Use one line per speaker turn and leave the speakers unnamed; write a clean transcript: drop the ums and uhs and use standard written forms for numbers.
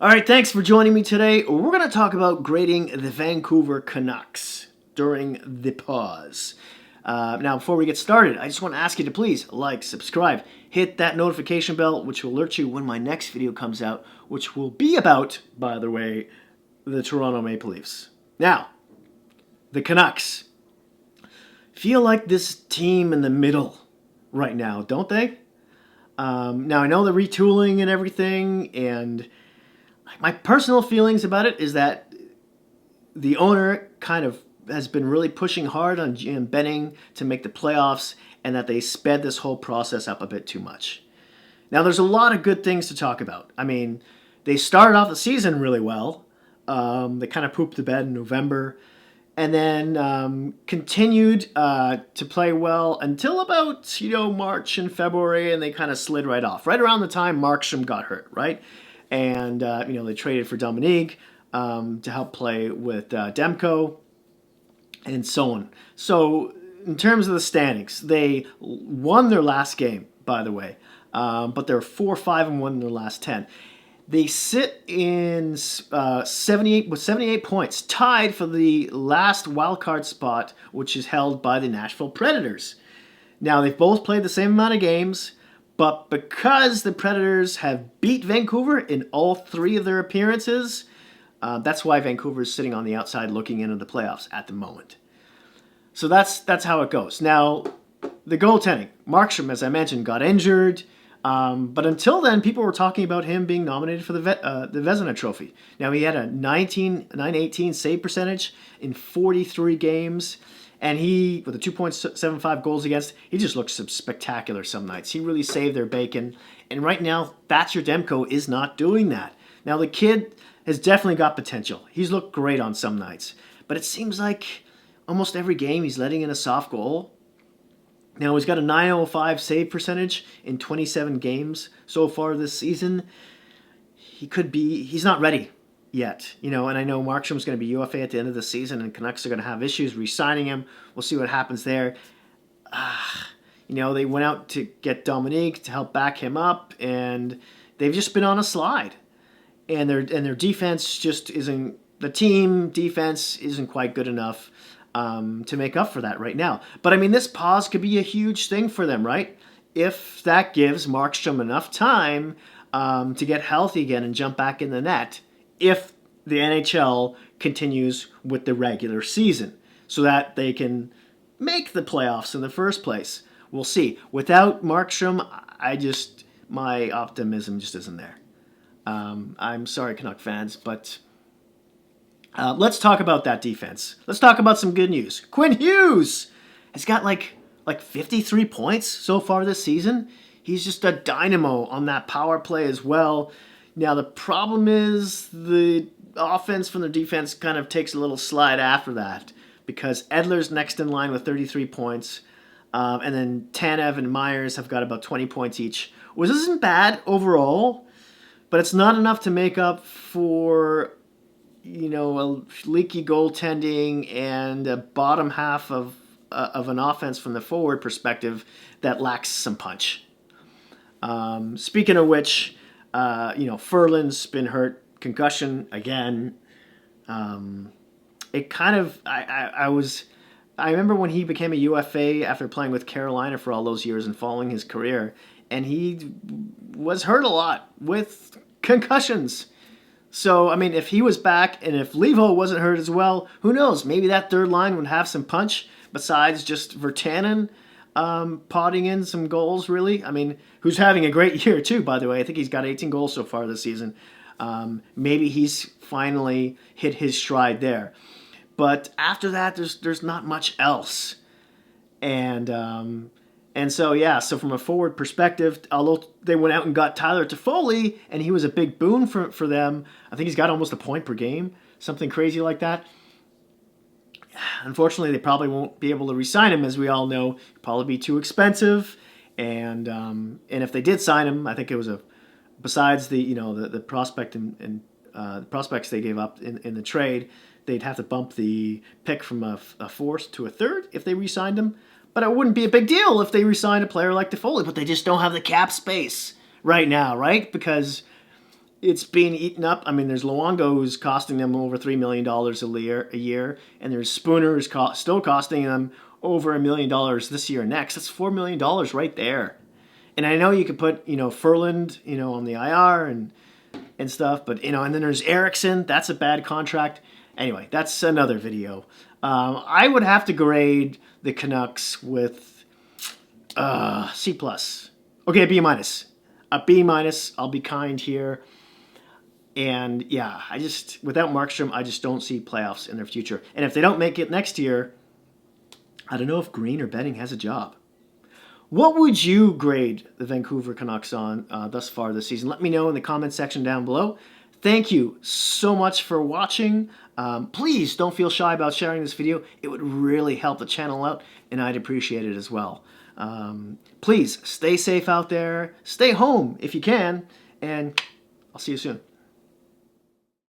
All right, thanks for joining me today. We're going to talk about grading the Vancouver Canucks during the pause. Now, before we get started, I just want to ask you to please like, subscribe, hit that notification bell, which will alert you when my next video comes out, which will be about, by the way, the Toronto Maple Leafs. Now, the Canucks feel like this team in the middle right now, don't they? Now, I know the retooling and everything, and my personal feelings about it is that the owner kind of has been really pushing hard on Jim Benning to make the playoffs, and that they sped this whole process up a bit too much. Now, there's a lot of good things to talk about. I mean, they started off the season really well. They kind of pooped the bed in November, and then continued to play well until about March and February, and they kind of slid right off. Right around the time Markstrom got hurt, right? And they traded for Dominique to help play with Demko and so on. So in terms of the standings, they won their last game, by the way, but they're 4-5-1 in their last 10. They sit in 78 points, tied for the last wild card spot, which is held by the Nashville Predators. Now, they've both played the same amount of games, but because the Predators have beat Vancouver in all three of their appearances, that's why Vancouver is sitting on the outside looking into the playoffs at the moment. So that's how it goes. Now, the goaltending. Markstrom, as I mentioned, got injured. But until then, people were talking about him being nominated for the Vezina Trophy. Now, he had a 918 save percentage in 43 games. And he, with a 2.75 goals against, he just looks spectacular some nights. He really saved their bacon. And right now, Thatcher Demko is not doing that. Now, the kid has definitely got potential. He's looked great on some nights. But it seems like almost every game he's letting in a soft goal. Now, he's got a 905 save percentage in 27 games so far this season. He's not ready yet, and I know Markstrom's going to be UFA at the end of the season, and Canucks are going to have issues re-signing him. We'll see what happens there. They went out to get Dominique to help back him up, and they've just been on a slide. And their defense just isn't, the team defense isn't quite good enough to make up for that right now. But, I mean, this pause could be a huge thing for them, right? If that gives Markstrom enough time to get healthy again and jump back in the net, if the NHL continues with the regular season, so that they can make the playoffs in the first place. We'll see. Without Markstrom, my optimism just isn't there. I'm sorry, Canuck fans, but let's talk about that defense. Let's talk about some good news. Quinn Hughes has got like 53 points so far this season. He's just a dynamo on that power play as well. Now, the problem is the offense from the defense kind of takes a little slide after that, because Edler's next in line with 33 points, and then Tanev and Myers have got about 20 points each, which isn't bad overall, but it's not enough to make up for, a leaky goaltending and a bottom half of an offense from the forward perspective that lacks some punch. Speaking of which, Ferland's been hurt, concussion again. It kind of, I remember when he became a UFA after playing with Carolina for all those years and following his career, and he was hurt a lot with concussions. So, I mean, if he was back and if Levo wasn't hurt as well, who knows? Maybe that third line would have some punch besides just Virtanen potting in some goals, really. I mean, who's having a great year, too, by the way. I think he's got 18 goals so far this season. Maybe he's finally hit his stride there. But after that, there's not much else. And so from a forward perspective, although they went out and got Tyler Toffoli, and he was a big boon for them, I think he's got almost a point per game, something crazy like that. Unfortunately, they probably won't be able to re-sign him, as we all know. It'll probably be too expensive, and if they did sign him, I think it was besides the prospect and the prospects they gave up in the trade, they'd have to bump the pick from a fourth to a third if they re-signed him. But it wouldn't be a big deal if they re-signed a player like Toffoli, but they just don't have the cap space right now, right? Because it's being eaten up. I mean, there's Luongo who's costing them over $3 million a year, and there's Spooner who's still costing them over $1 million this year and next. That's $4 million right there. And I know you could put, Furland, on the IR and stuff, but, and then there's Eriksson. That's a bad contract. Anyway, that's another video. I would have to grade the Canucks with C+. Okay, a B-. A B-. I'll be kind here. And yeah, without Markstrom, I just don't see playoffs in their future. And if they don't make it next year, I don't know if Green or Benning has a job. What would you grade the Vancouver Canucks on thus far this season? Let me know in the comment section down below. Thank you so much for watching. Please don't feel shy about sharing this video. It would really help the channel out, and I'd appreciate it as well. Please stay safe out there. Stay home if you can, and I'll see you soon.